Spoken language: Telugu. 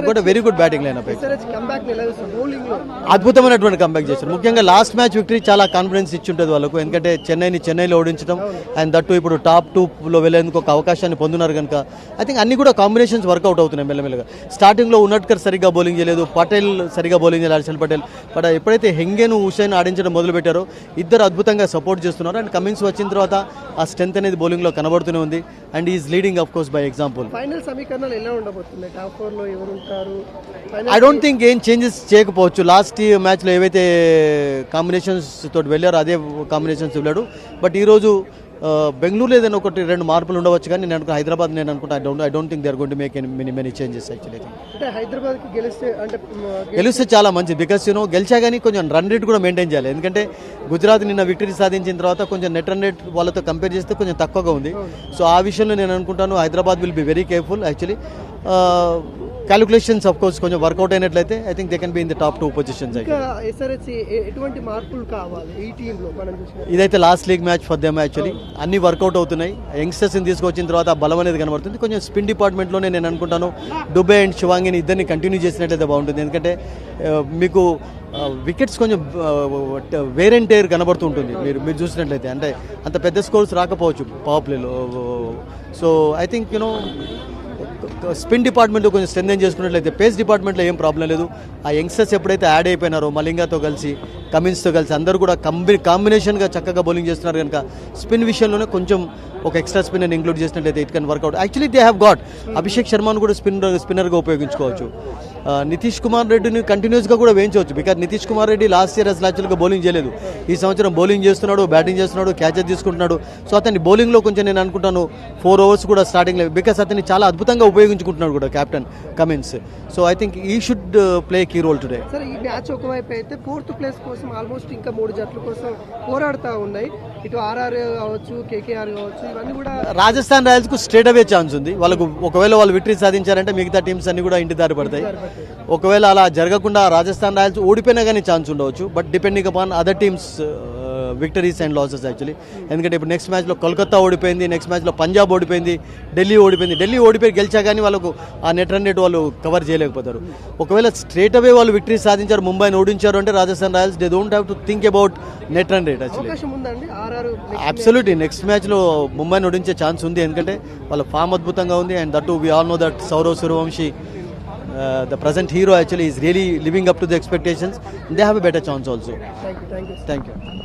Goat very good batting lineup. అద్భుతమైనటువంటి కంబ్యాక్ చేశారు. ముఖ్యంగా లాస్ట్ మ్యాచ్ విక్టరీ చాలా కాన్ఫిడెన్స్ ఇచ్చి ఉంటుంది వాళ్ళకు, ఎందుకంటే చెన్నైలో ఓడించడం అండ్ దట్టు ఇప్పుడు టాప్ 2లో వెళ్ళేందుకు ఒక అవకాశాన్ని పొందున్నారు కనుక ఐ థింక్ అన్ని కూడా కాంబినేషన్స్ వర్కౌట్ అవుతున్నాయి మెల్లమెల్లగా. స్టార్టింగ్లో ఉన్నట్కర్ సరిగ్గా బౌలింగ్ చేయలేదు, పటేల్ సరిగ్గా బౌలింగ్ చేయలేదు, హర్షల్ పటేల్. బట్ ఎప్పుడైతే హెంగేను హుసైన్ ఆడించడం మొదలుపెట్టారో ఇద్దరు అద్భుతంగా సపోర్ట్ చేస్తున్నారు. అండ్ కమిన్స్ వచ్చిన తర్వాత ఆ స్ట్రెంత్ అనేది బౌలింగ్లో కనబడుతూనే ఉంది and is leading of course by example. Final సమీకరణాలు ఎలా ఉండబోతుంది? టాప్ 4 లో ఎవరు ఉంటారు? ఐ డోంట్ థింక్ ఏం చేంజెస్ చేయకపోవచ్చు. లాస్ట్ మ్యాచ్లో ఏవైతే కాంబినేషన్స్ తోటి వెళ్ళారో అదే కాంబినేషన్స్ వెళ్ళాడు. బట్ ఈరోజు బెంగళూరులో ఏదైనా ఒకటి 2 మార్పులు ఉండవచ్చు, కానీ నేను అనుకున్నా హైదరాబాద్ నేను అనుకుంటా I don't think they are going to make many changes actually. అంటే హైదరాబాద్ కి గెలిస్తే చాలా మంచిది, బికాస్ గెలిచా కానీ కొంచెం రన్ రేట్ కూడా మెయింటైన్ చేయాలి. ఎందుకంటే గుజరాత్ నిన్న విక్టరీ సాధించిన తర్వాత కొంచెం నెట్ రన్ రేట్ వాళ్ళతో కంపేర్ చేస్తే కొంచెం తక్కువగా ఉంది. సో ఆ విషయంలో నేను అనుకుంటాను Hyderabad will be very careful actually. Calculations of course కొంచెం వర్కౌట్ అయినట్లయితే I think they can be in the top 2 positions. ఎటువంటి మార్పులు కావాలి ఈ టీంలో? ఇదైతే last league match for them actually. అన్ని వర్కౌట్ అవుతున్నాయి. యంగ్స్టర్స్ని తీసుకొచ్చిన తర్వాత ఆ బలం అనేది కనబడుతుంది. కొంచెం స్పిన్ డిపార్ట్మెంట్లోనే నేను అనుకుంటాను డుబే అండ్ శివాంగిని ఇద్దరిని కంటిన్యూ చేసినట్లయితే బాగుంటుంది. ఎందుకంటే మీకు వికెట్స్ కొంచెం వేర్ అండ్ టేర్ కనబడుతూ ఉంటుంది మీరు చూసినట్లయితే. అంటే అంత పెద్ద స్కోర్స్ రాకపోవచ్చు పవర్ ప్లేలో. So I think spin department కొంచెం స్ట్రెంథెన్ చేసుకున్నట్లయితే పేస్ డిపార్ట్మెంట్లో ఏం ప్రాబ్లం లేదు. ఆ యంగ్స్టర్స్ ఎప్పుడైతే యాడ్ అయిపోయినారో మలింగాతో కలిసి కమిన్స్తో కలిసి అందరూ కూడా కాంబినేషన్గా చక్కగా బౌలింగ్ చేస్తున్నారు కనుక స్పిన్ విషయంలోనే కొంచెం ఒక ఎక్స్ట్రా స్పిన్నర్ ఇంక్లూడ్ చేసినట్లయితే it can work out. Actually they have got Abhishek శర్మను కూడా స్పిన్నర్గా ఉపయోగించుకోవచ్చు. నితీష్ కుమార్ రెడ్డిని కంటిన్యూస్గా కూడా వేయించవచ్చు, because Nitish Kumar Reddy last year అసలు యాక్చువల్గా బౌలింగ్ చేయలేదు. ఈ సంవత్సరం బౌలింగ్ చేస్తున్నాడు, బ్యాటింగ్ చేస్తున్నాడు, క్యాచెస్ తీసుకుంటున్నాడు. సో అతని బౌలింగ్లో కొంచెం నేను అనుకుంటాను 4 ఓవర్స్ కూడా స్టార్టింగ్లో, బికాస్ అతన్ని చాలా అద్భుతంగా ఉపయోగించుకుంటున్నాడు కూడా captain Cummins. So I think he should play key role today. Sir ఈ మ్యాచ్ ఒకవైపు అయితే 4th ప్లేస్ కోసం ఆల్మోస్ట్ ఇంకా 3 జట్లు కోసం పోరాడుతూ ఉన్నాయి. ఇటు ఆర్ఆర్ కావచ్చు, కేకేఆర్ కావచ్చు, ఇవన్నీ కూడా. రాజస్థాన్ రాయల్స్ కు స్ట్రేట్ అవే ఛాన్స్ ఉంది. వాళ్ళకు ఒకవేళ వాళ్ళు విక్టరీ సాధించారంటే మిగతా టీమ్స్ అన్ని కూడా ఇంటి దారి పడతాయి. ఒకవేళ అలా జరగకుండా రాజస్థాన్ రాయల్స్ ఓడిపోయినా కానీ ఛాన్స్ ఉండవచ్చు, but depending upon other teams victories and losses actually. ఎందుకంటే ఇప్పుడు నెక్స్ట్ మ్యాచ్లో కోల్కతా ఓడిపోయింది, నెక్స్ట్ మ్యాచ్లో పంజాబ్ ఓడిపోయింది, ఢిల్లీ ఓడిపోయింది. ఢిల్లీ ఓడిపోయి గెలిచా కానీ వాళ్ళకు ఆ నెట్ రన్ రేట్ వాళ్ళు కవర్ చేయలేకపోతారు. ఒకవేళ స్ట్రేట్ అవే వాళ్ళు విక్టరీ సాధించారు, ముంబైని ఓడించారు అంటే Rajasthan Royals they don't have to think about net run rate actually. Absolutely next మ్యాచ్లో ముంబైని ఓడించే ఛాన్స్ ఉంది, ఎందుకంటే వాళ్ళ ఫామ్ అద్భుతంగా ఉంది. And that we all know that Sourav Suryavanshi the present hero actually is really living up to the expectations. They have a better chance also. Thank you. Thank you.